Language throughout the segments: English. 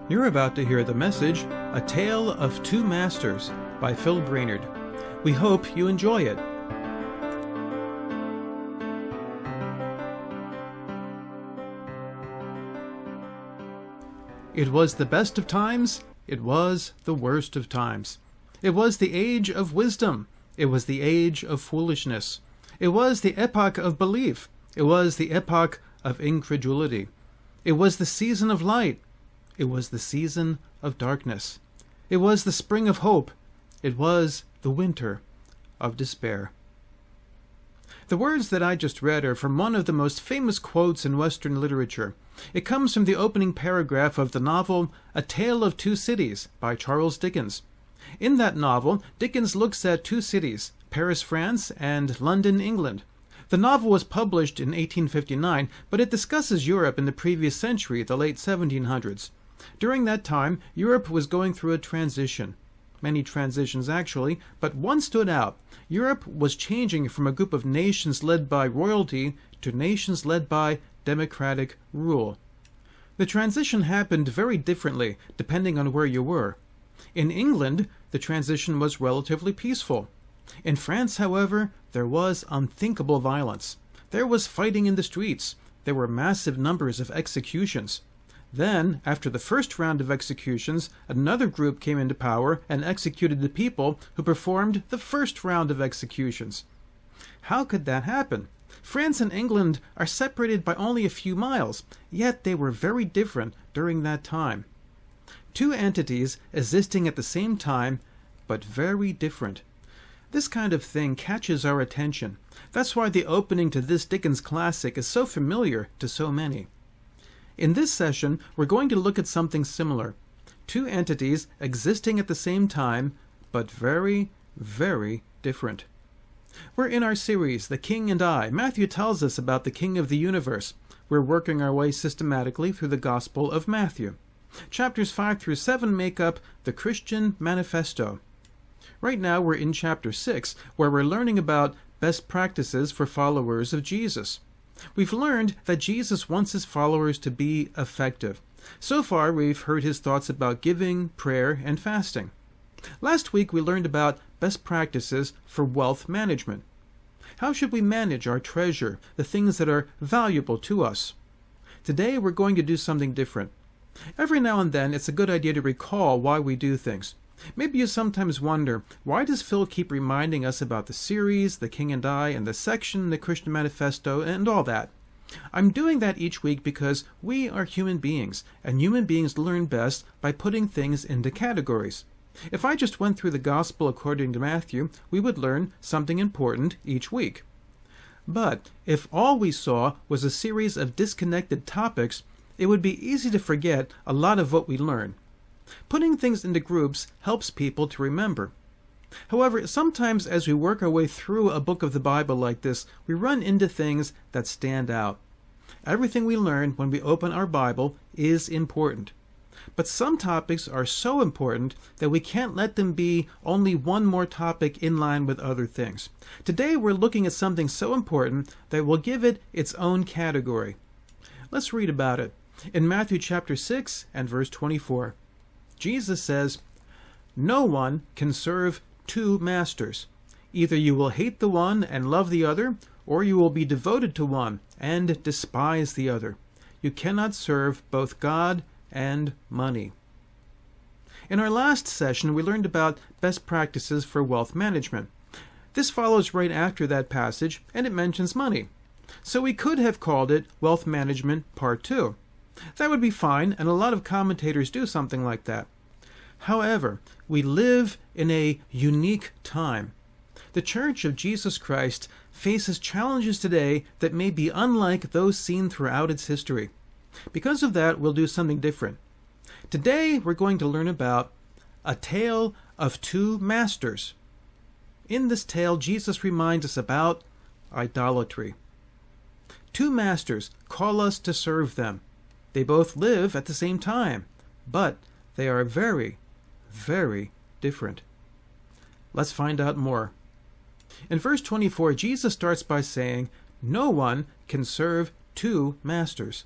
You're about to hear the message, A Tale of Two Masters, by Phil Brainerd. We hope you enjoy it. It was the best of times, it was the worst of times. It was the age of wisdom, it was the age of foolishness. It was the epoch of belief, it was the epoch of incredulity. It was the season of light, it was the season of darkness. It was the spring of hope, it was the winter of despair. The words that I just read are from one of the most famous quotes in Western literature. It comes from the opening paragraph of the novel A Tale of Two Cities by Charles Dickens. In that novel, Dickens looks at two cities, Paris, France, and London, England. The novel was published in 1859, but it discusses Europe in the previous century, the late 1700s. During that time, Europe was going through a transition. Many transitions, actually, but one stood out. Europe was changing from a group of nations led by royalty to nations led by democratic rule. The transition happened very differently, depending on where you were. In England, the transition was relatively peaceful. In France, however, there was unthinkable violence. There was fighting in the streets. There were massive numbers of executions. Then, after the first round of executions, another group came into power and executed the people who performed the first round of executions. How could that happen? France and England are separated by only a few miles, yet they were very different during that time. Two entities existing at the same time, but very different. This kind of thing catches our attention. That's why the opening to this Dickens classic is so familiar to so many. In this session, we're going to look at something similar. Two entities existing at the same time, but very, very different. We're in our series, The King and I. Matthew tells us about the King of the universe. We're working our way systematically through the Gospel of Matthew. Chapters 5 through 7 make up the Christian Manifesto. Right now we're in chapter 6, where we're learning about best practices for followers of Jesus. We've learned that Jesus wants his followers to be effective. So far, we've heard his thoughts about giving, prayer, and fasting. Last week, we learned about best practices for wealth management. How should we manage our treasure, the things that are valuable to us? Today, we're going to do something different. Every now and then, it's a good idea to recall why we do things. Maybe you sometimes wonder, why does Phil keep reminding us about the series, The King and I, and the section, The Christian Manifesto, and all that? I'm doing that each week because we are human beings, and human beings learn best by putting things into categories. If I just went through the Gospel according to Matthew, we would learn something important each week. But if all we saw was a series of disconnected topics, it would be easy to forget a lot of what we learn. Putting things into groups helps people to remember. However, sometimes as we work our way through a book of the Bible like this, we run into things that stand out. Everything we learn when we open our Bible is important. But some topics are so important that we can't let them be only one more topic in line with other things. Today we're looking at something so important that we'll give it its own category. Let's read about it. In Matthew chapter 6 and verse 24. Jesus says, "No one can serve two masters. Either you will hate the one and love the other, or you will be devoted to one and despise the other. You cannot serve both God and money." In our last session, we learned about best practices for wealth management. This follows right after that passage, and it mentions money. So we could have called it Wealth Management Part 2. That would be fine, and a lot of commentators do something like that. However, we live in a unique time. The Church of Jesus Christ faces challenges today that may be unlike those seen throughout its history. Because of that, we'll do something different. Today, we're going to learn about a tale of two masters. In this tale, Jesus reminds us about idolatry. Two masters call us to serve them. They both live at the same time, but they are very, very different. Let's find out more. In verse 24, Jesus starts by saying, "No one can serve two masters."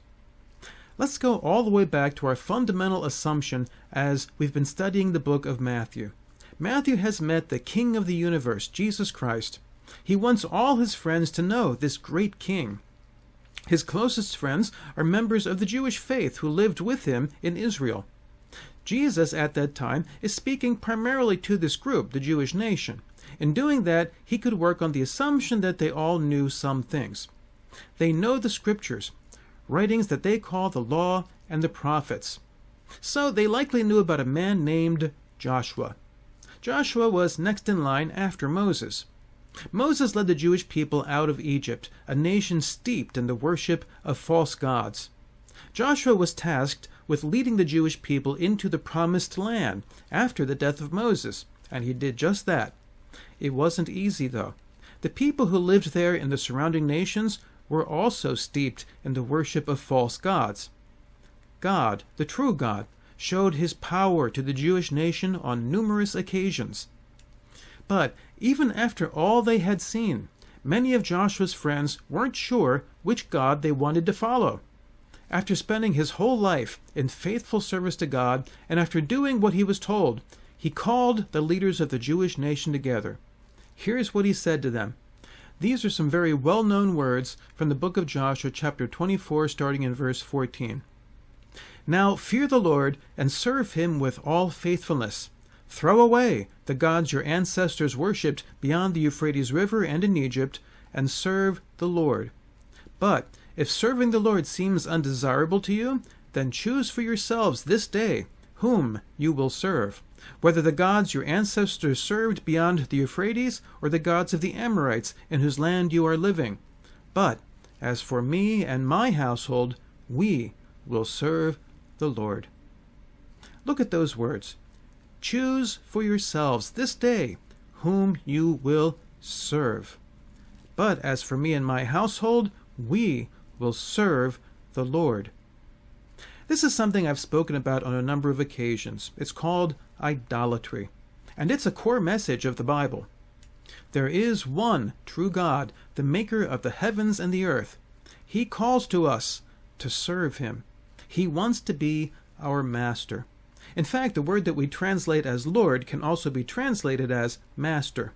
Let's go all the way back to our fundamental assumption as we've been studying the book of Matthew. Matthew has met the King of the universe, Jesus Christ. He wants all his friends to know this great King. His closest friends are members of the Jewish faith who lived with him in Israel. Jesus at that time is speaking primarily to this group, the Jewish nation. In doing that, he could work on the assumption that they all knew some things. They know the scriptures, writings that they call the law and the prophets. So they likely knew about a man named Joshua. Joshua was next in line after Moses. Moses led the Jewish people out of Egypt, a nation steeped in the worship of false gods. Joshua was tasked with leading the Jewish people into the promised land after the death of Moses, and he did just that. It wasn't easy, though. The people who lived there in the surrounding nations were also steeped in the worship of false gods. God, the true God, showed his power to the Jewish nation on numerous occasions. But even after all they had seen, many of Joshua's friends weren't sure which God they wanted to follow. After spending his whole life in faithful service to God, and after doing what he was told, he called the leaders of the Jewish nation together. Here's what he said to them. These are some very well-known words from the book of Joshua, chapter 24, starting in verse 14. Now fear the Lord and serve him with all faithfulness. Throw away the gods your ancestors worshipped beyond the Euphrates River and in Egypt, and serve the Lord. But if serving the Lord seems undesirable to you, then choose for yourselves this day whom you will serve, whether the gods your ancestors served beyond the Euphrates or the gods of the Amorites in whose land you are living. But as for me and my household, we will serve the Lord. Look at those words. Choose for yourselves this day whom you will serve. But as for me and my household, we will serve the Lord. This is something I've spoken about on a number of occasions. It's called idolatry, and it's a core message of the Bible. There is one true God, the maker of the heavens and the earth. He calls to us to serve him. He wants to be our master. In fact, the word that we translate as Lord can also be translated as master.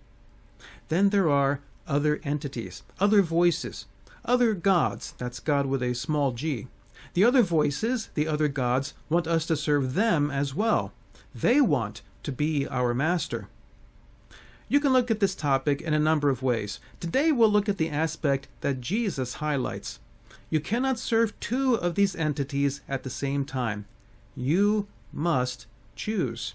Then there are other entities, other voices, other gods. That's God with a small g. The other voices, the other gods, want us to serve them as well. They want to be our master. You can look at this topic in a number of ways. Today we'll look at the aspect that Jesus highlights. You cannot serve two of these entities at the same time. You must choose.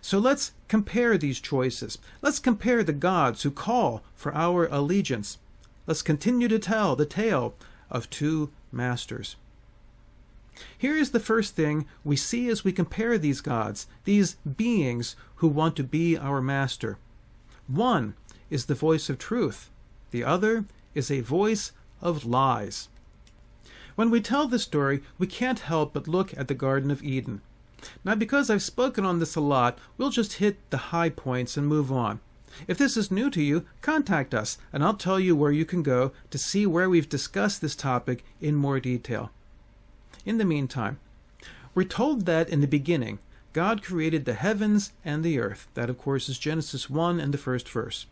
So let's compare these choices. Let's compare the gods who call for our allegiance. Let's continue to tell the tale of two masters. Here is the first thing we see as we compare these gods, these beings who want to be our master. One is the voice of truth. The other is a voice of lies. When we tell this story, we can't help but look at the Garden of Eden. Now, because I've spoken on this a lot, we'll just hit the high points and move on. If this is new to you, contact us, and I'll tell you where you can go to see where we've discussed this topic in more detail. In the meantime, we're told that in the beginning, God created the heavens and the earth. That, of course, is Genesis 1 and the first verse.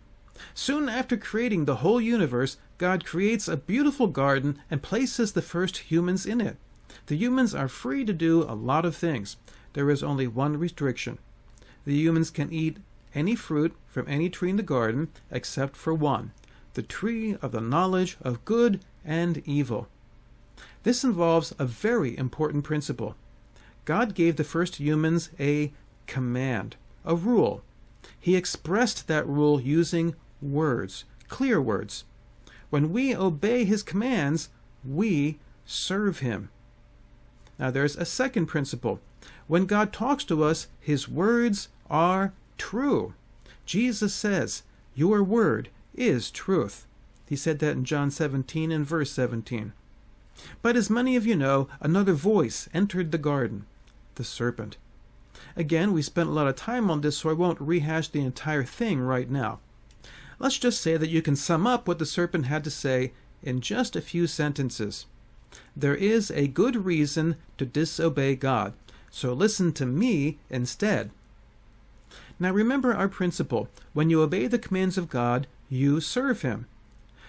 Soon after creating the whole universe, God creates a beautiful garden and places the first humans in it. The humans are free to do a lot of things. There is only one restriction. The humans can eat any fruit from any tree in the garden except for one, the tree of the knowledge of good and evil. This involves a very important principle. God gave the first humans a command, a rule. He expressed that rule using words, clear words. When we obey his commands, we serve him. Now there's a second principle. When God talks to us, his words are true. Jesus says, "Your word is truth." He said that in John 17 and verse 17. But as many of you know, another voice entered the garden, the serpent. Again, we spent a lot of time on this, so I won't rehash the entire thing right now. Let's just say that you can sum up what the serpent had to say in just a few sentences. There is a good reason to disobey God, so listen to me instead. Now remember our principle. When you obey the commands of God, you serve Him.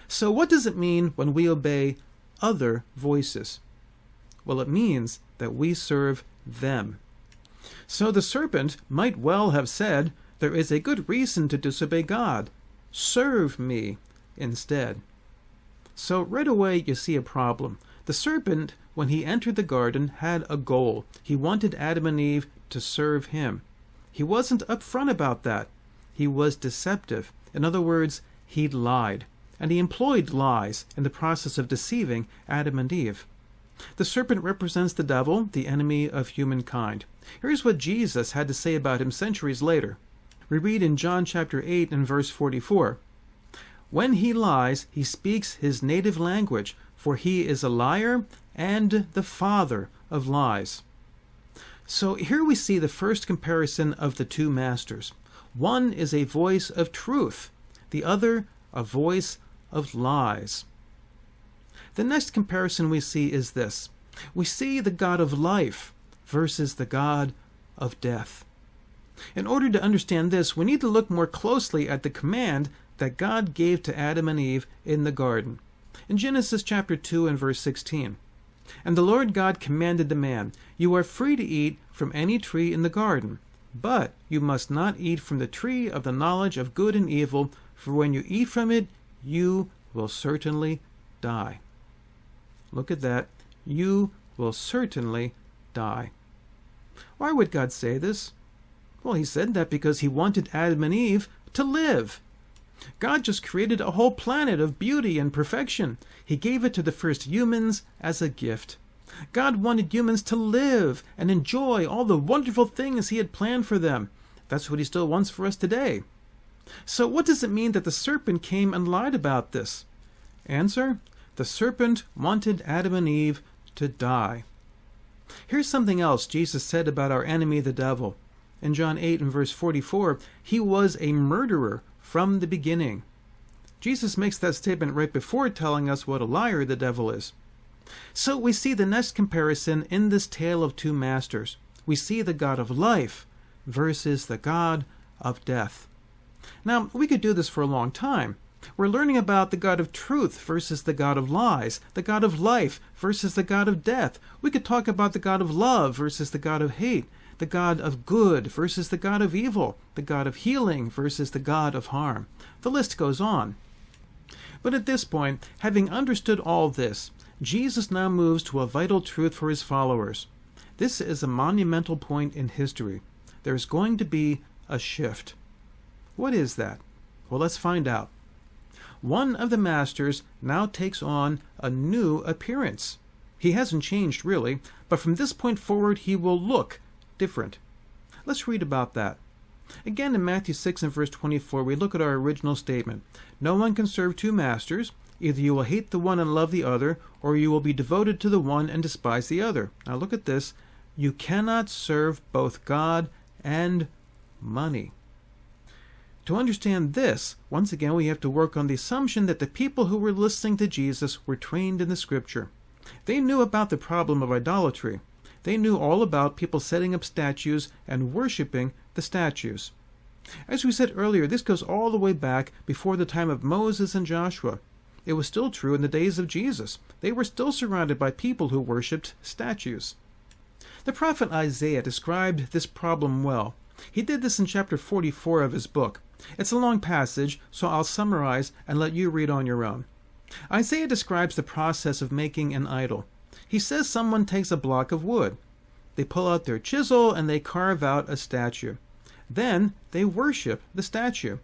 So what does it mean when we obey other voices? Well, it means that we serve them. So the serpent might well have said, there is a good reason to disobey God. Serve me instead. So right away you see a problem. The serpent, when he entered the garden, had a goal. He wanted Adam and Eve to serve him. He wasn't upfront about that. He was deceptive. In other words, he lied. And he employed lies in the process of deceiving Adam and Eve. The serpent represents the devil, the enemy of humankind. Here's what Jesus had to say about him centuries later. We read in John chapter 8 and verse 44, "When he lies, he speaks his native language, for he is a liar and the father of lies." So here we see the first comparison of the two masters. One is a voice of truth, the other a voice of lies. The next comparison we see is this. We see the God of life versus the God of death. In order to understand this, we need to look more closely at the command that God gave to Adam and Eve in the garden. In Genesis chapter 2 and verse 16, "And the Lord God commanded the man, 'You are free to eat from any tree in the garden, but you must not eat from the tree of the knowledge of good and evil, for when you eat from it, you will certainly die.'" Look at that. You will certainly die. Why would God say this? Well, he said that because he wanted Adam and Eve to live. God just created a whole planet of beauty and perfection. He gave it to the first humans as a gift. God wanted humans to live and enjoy all the wonderful things he had planned for them. That's what he still wants for us today. So what does it mean that the serpent came and lied about this? Answer: the serpent wanted Adam and Eve to die. Here's something else Jesus said about our enemy, the devil. In John 8 and verse 44, he was a murderer from the beginning. Jesus makes that statement right before telling us what a liar the devil is. So we see the next comparison in this tale of two masters. We see the God of life versus the God of death. Now, we could do this for a long time. We're learning about the God of truth versus the God of lies, the God of life versus the God of death. We could talk about the God of love versus the God of hate, the God of good versus the God of evil, the God of healing versus the God of harm. The list goes on. But at this point, having understood all this, Jesus now moves to a vital truth for his followers. This is a monumental point in history. There's going to be a shift. What is that? Well, let's find out. One of the masters now takes on a new appearance. He hasn't changed really, but from this point forward he will look different. Let's read about that. Again, in Matthew 6 and verse 24, we look at our original statement. "No one can serve two masters. Either you will hate the one and love the other, or you will be devoted to the one and despise the other." Now look at this. You cannot serve both God and money. To understand this, once again we have to work on the assumption that the people who were listening to Jesus were trained in the Scripture. They knew about the problem of idolatry. They knew all about people setting up statues and worshiping the statues. As we said earlier, this goes all the way back before the time of Moses and Joshua. It was still true in the days of Jesus. They were still surrounded by people who worshipped statues. The prophet Isaiah described this problem well. He did this in chapter 44 of his book. It's a long passage, so I'll summarize and let you read on your own. Isaiah describes the process of making an idol. He says someone takes a block of wood. They pull out their chisel and they carve out a statue. Then they worship the statue.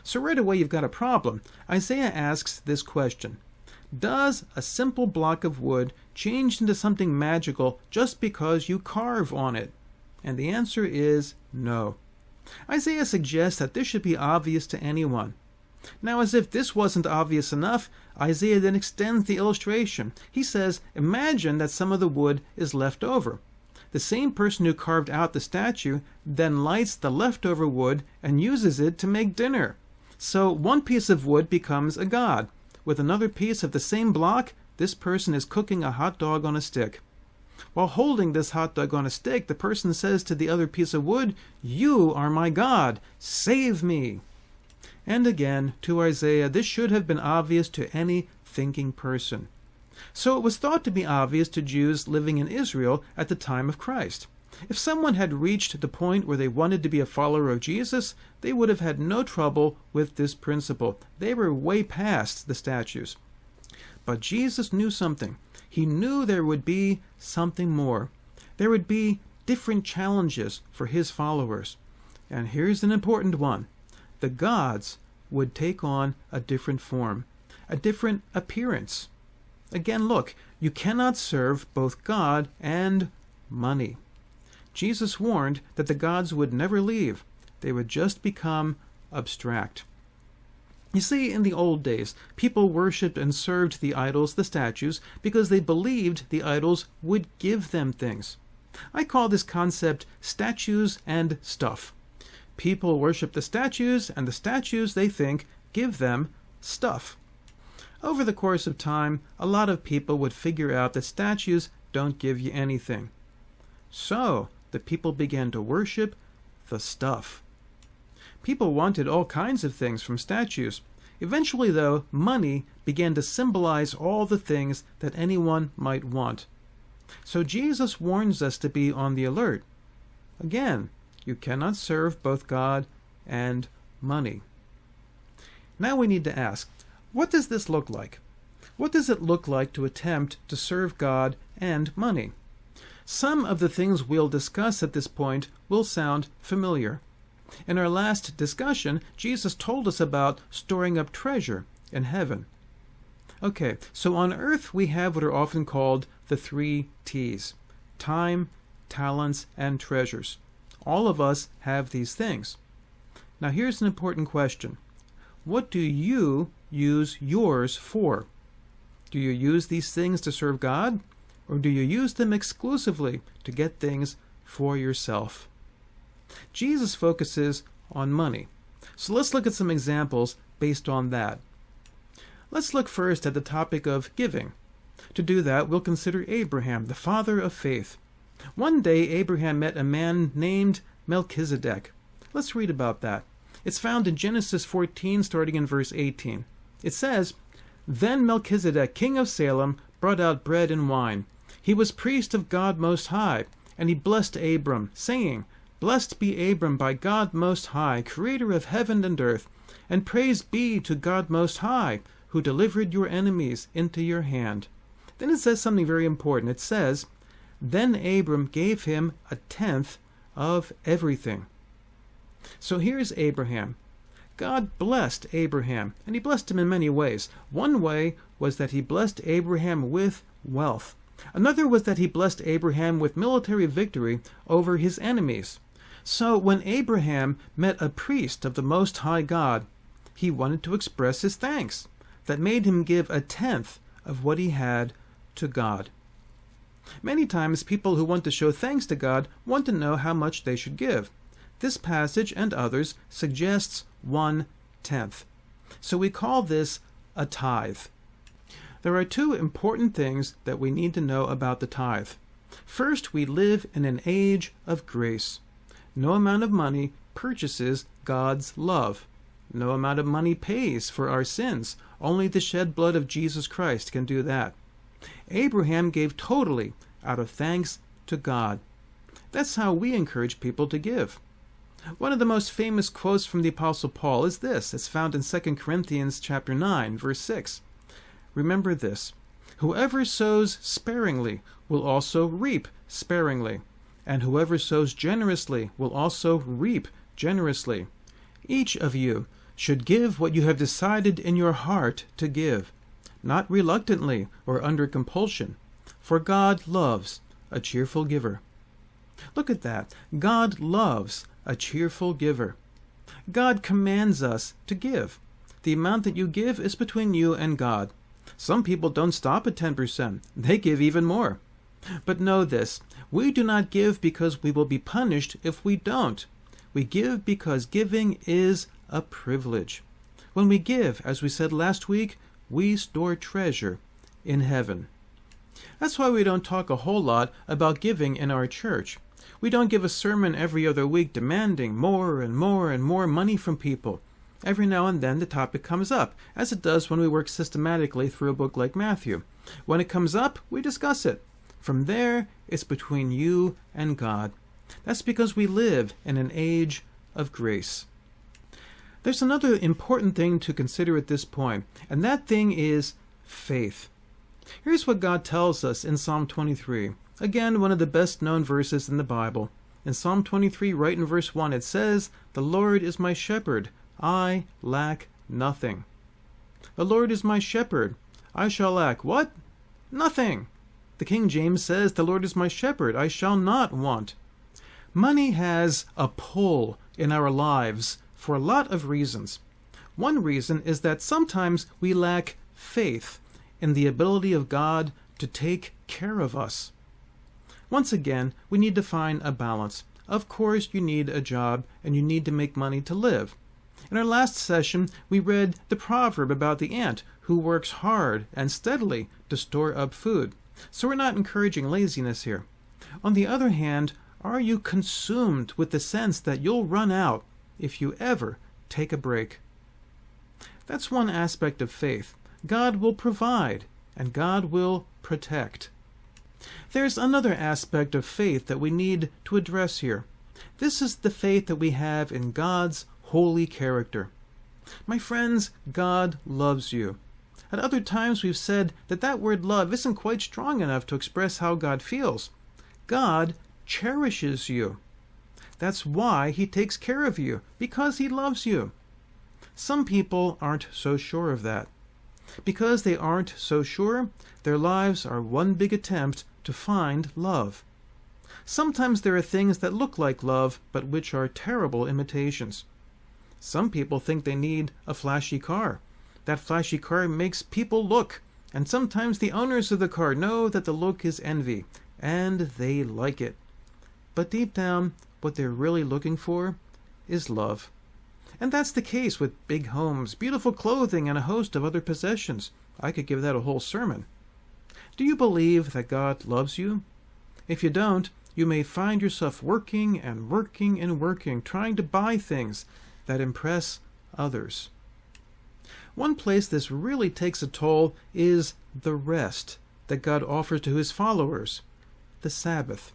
So right away you've got a problem. Isaiah asks this question. Does a simple block of wood change into something magical just because you carve on it? And the answer is no. Isaiah suggests that this should be obvious to anyone. Now, as if this wasn't obvious enough, Isaiah then extends the illustration. He says, imagine that some of the wood is left over. The same person who carved out the statue then lights the leftover wood and uses it to make dinner. So one piece of wood becomes a god. With another piece of the same block, this person is cooking a hot dog on a stick. While holding this hot dog on a stick, the person says to the other piece of wood, "You are my God, save me." And again, to Isaiah, this should have been obvious to any thinking person. So it was thought to be obvious to Jews living in Israel at the time of Christ. If someone had reached the point where they wanted to be a follower of Jesus, they would have had no trouble with this principle. They were way past the statues. But Jesus knew something. He knew there would be something more. There would be different challenges for his followers. And here's an important one. The gods would take on a different form, a different appearance. Again, look, you cannot serve both God and money. Jesus warned that the gods would never leave. They would just become abstract. You see, in the old days, people worshipped and served the idols, the statues, because they believed the idols would give them things. I call this concept statues and stuff. People worship the statues, and the statues, they think, give them stuff. Over the course of time, a lot of people would figure out that statues don't give you anything. So, the people began to worship the stuff. People wanted all kinds of things from statues. Eventually, though, money began to symbolize all the things that anyone might want. So Jesus warns us to be on the alert. Again, you cannot serve both God and money. Now we need to ask, what does this look like? What does it look like to attempt to serve God and money? Some of the things we'll discuss at this point will sound familiar. In our last discussion, Jesus told us about storing up treasure in heaven. Okay, so on earth we have what are often called the 3 T's: time, talents, and treasures. All of us have these things. Now here's an important question. What do you use yours for? Do you use these things to serve God? Or do you use them exclusively to get things for yourself? Jesus focuses on money. So let's look at some examples based on that. Let's look first at the topic of giving. To do that, we'll consider Abraham, the father of faith. One day, Abraham met a man named Melchizedek. Let's read about that. It's found in Genesis 14, starting in verse 18. It says, "Then Melchizedek, king of Salem, brought out bread and wine. He was priest of God Most High, and he blessed Abram, saying, Blessed be Abram by God Most High, creator of heaven and earth, and praise be to God Most High, who delivered your enemies into your hand." Then it says something very important. It says, "Then Abram gave him 1/10 of everything." So here's Abraham. God blessed Abraham, and he blessed him in many ways. One way was that he blessed Abraham with wealth. Another was that he blessed Abraham with military victory over his enemies. So when Abraham met a priest of the Most High God, he wanted to express his thanks. That made him give 1/10 of what he had to God. Many times people who want to show thanks to God want to know how much they should give. This passage and others suggests 1/10. So we call this a tithe. There are 2 important things that we need to know about the tithe. First, we live in an age of grace. No amount of money purchases God's love. No amount of money pays for our sins. Only the shed blood of Jesus Christ can do that. Abraham gave totally out of thanks to God. That's how we encourage people to give. One of the most famous quotes from the Apostle Paul is this. It's found in 2 Corinthians chapter 9, verse 6. Remember this: whoever sows sparingly will also reap sparingly, and whoever sows generously will also reap generously. Each of you should give what you have decided in your heart to give, not reluctantly or under compulsion, for God loves a cheerful giver. Look at that. God loves a cheerful giver. God commands us to give. The amount that you give is between you and God. Some people don't stop at 10%. They give even more. But know this, we do not give because we will be punished if we don't. We give because giving is a privilege. When we give, as we said last week, we store treasure in heaven. That's why we don't talk a whole lot about giving in our church. We don't give a sermon every other week demanding more and more and more money from people. Every now and then the topic comes up, as it does when we work systematically through a book like Matthew. When it comes up, we discuss it. From there, it's between you and God. That's because we live in an age of grace. There's another important thing to consider at this point, and that thing is faith. Here's what God tells us in Psalm 23. Again, one of the best-known verses in the Bible. In Psalm 23, right in verse 1, it says, "The Lord is my shepherd. I lack nothing." The Lord is my shepherd. I shall lack what? Nothing. The King James says, "The Lord is my shepherd. I shall not want." Money has a pull in our lives for a lot of reasons. One reason is that sometimes we lack faith in the ability of God to take care of us. Once again, we need to find a balance. Of course, you need a job and you need to make money to live. In our last session, we read the proverb about the ant who works hard and steadily to store up food. So we're not encouraging laziness here. On the other hand, are you consumed with the sense that you'll run out if you ever take a break? That's one aspect of faith. God will provide, and God will protect. There's another aspect of faith that we need to address here. This is the faith that we have in God's holy character. My friends, God loves you. At other times we've said that that word love isn't quite strong enough to express how God feels. God cherishes you. That's why He takes care of you, because He loves you. Some people aren't so sure of that. Because they aren't so sure, their lives are one big attempt to find love. Sometimes there are things that look like love, but which are terrible imitations. Some people think they need a flashy car. That flashy car makes people look, and sometimes the owners of the car know that the look is envy, and they like it. But deep down, what they're really looking for is love. And that's the case with big homes, beautiful clothing, and a host of other possessions. I could give that a whole sermon. Do you believe that God loves you? If you don't, you may find yourself working and working and working, trying to buy things that impress others. One place this really takes a toll is the rest that God offers to His followers, the Sabbath.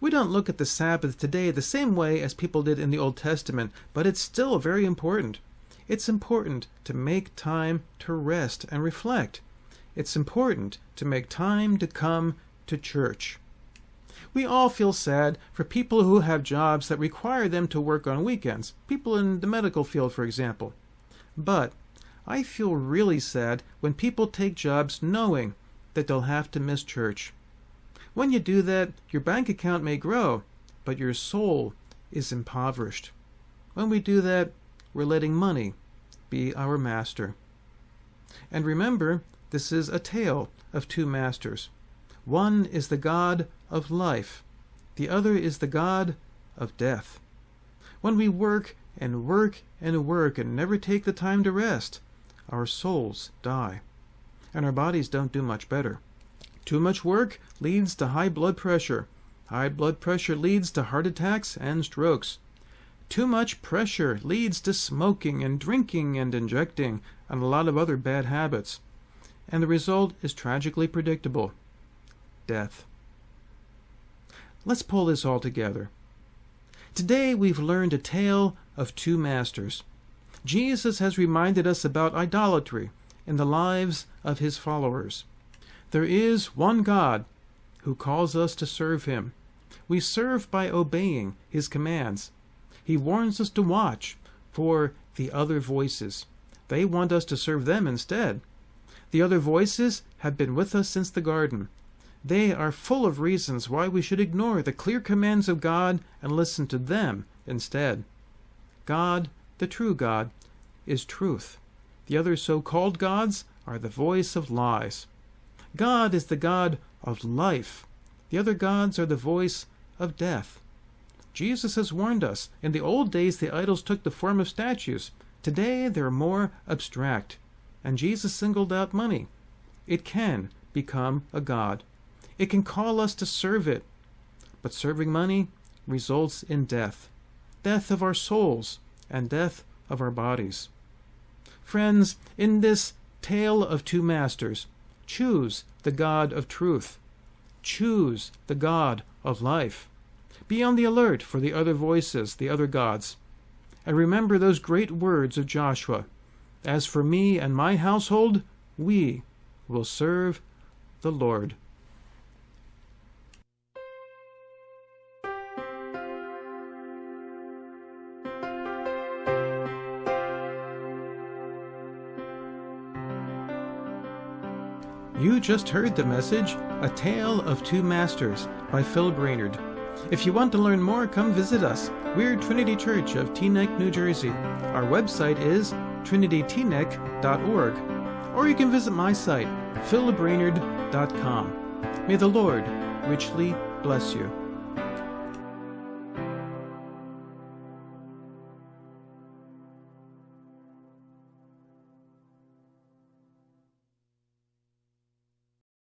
We don't look at the Sabbath today the same way as people did in the Old Testament, but it's still very important. It's important to make time to rest and reflect. It's important to make time to come to church. We all feel sad for people who have jobs that require them to work on weekends, people in the medical field, for example. But I feel really sad when people take jobs knowing that they'll have to miss church. When you do that, your bank account may grow, but your soul is impoverished. When we do that, we're letting money be our master. And remember, this is a tale of two masters. One is the God of life. The other is the God of death. When we work and work and work and never take the time to rest, our souls die, and our bodies don't do much better. Too much work leads to high blood pressure. High blood pressure leads to heart attacks and strokes. Too much pressure leads to smoking and drinking and injecting and a lot of other bad habits. And the result is tragically predictable: death. Let's pull this all together. Today we've learned a tale of two masters. Jesus has reminded us about idolatry in the lives of His followers. There is one God who calls us to serve Him. We serve by obeying His commands. He warns us to watch for the other voices. They want us to serve them instead. The other voices have been with us since the garden. They are full of reasons why we should ignore the clear commands of God and listen to them instead. God, the true God, is truth. The other so-called gods are the voice of lies. God is the God of life. The other gods are the voice of death. Jesus has warned us. In the old days, the idols took the form of statues. Today, they're more abstract. And Jesus singled out money. It can become a god. It can call us to serve it. But serving money results in death. Death of our souls and death of our bodies. Friends, in this tale of two masters, choose the God of truth. Choose the God of life. Be on the alert for the other voices, the other gods. And remember those great words of Joshua. As for me and my household, we will serve the Lord. You just heard the message, A Tale of Two Masters by Phil Brainerd. If you want to learn more, come visit us. We're Trinity Church of Teaneck, New Jersey. Our website is trinityteaneck.org. Or you can visit my site, philbrainerd.com. May the Lord richly bless you.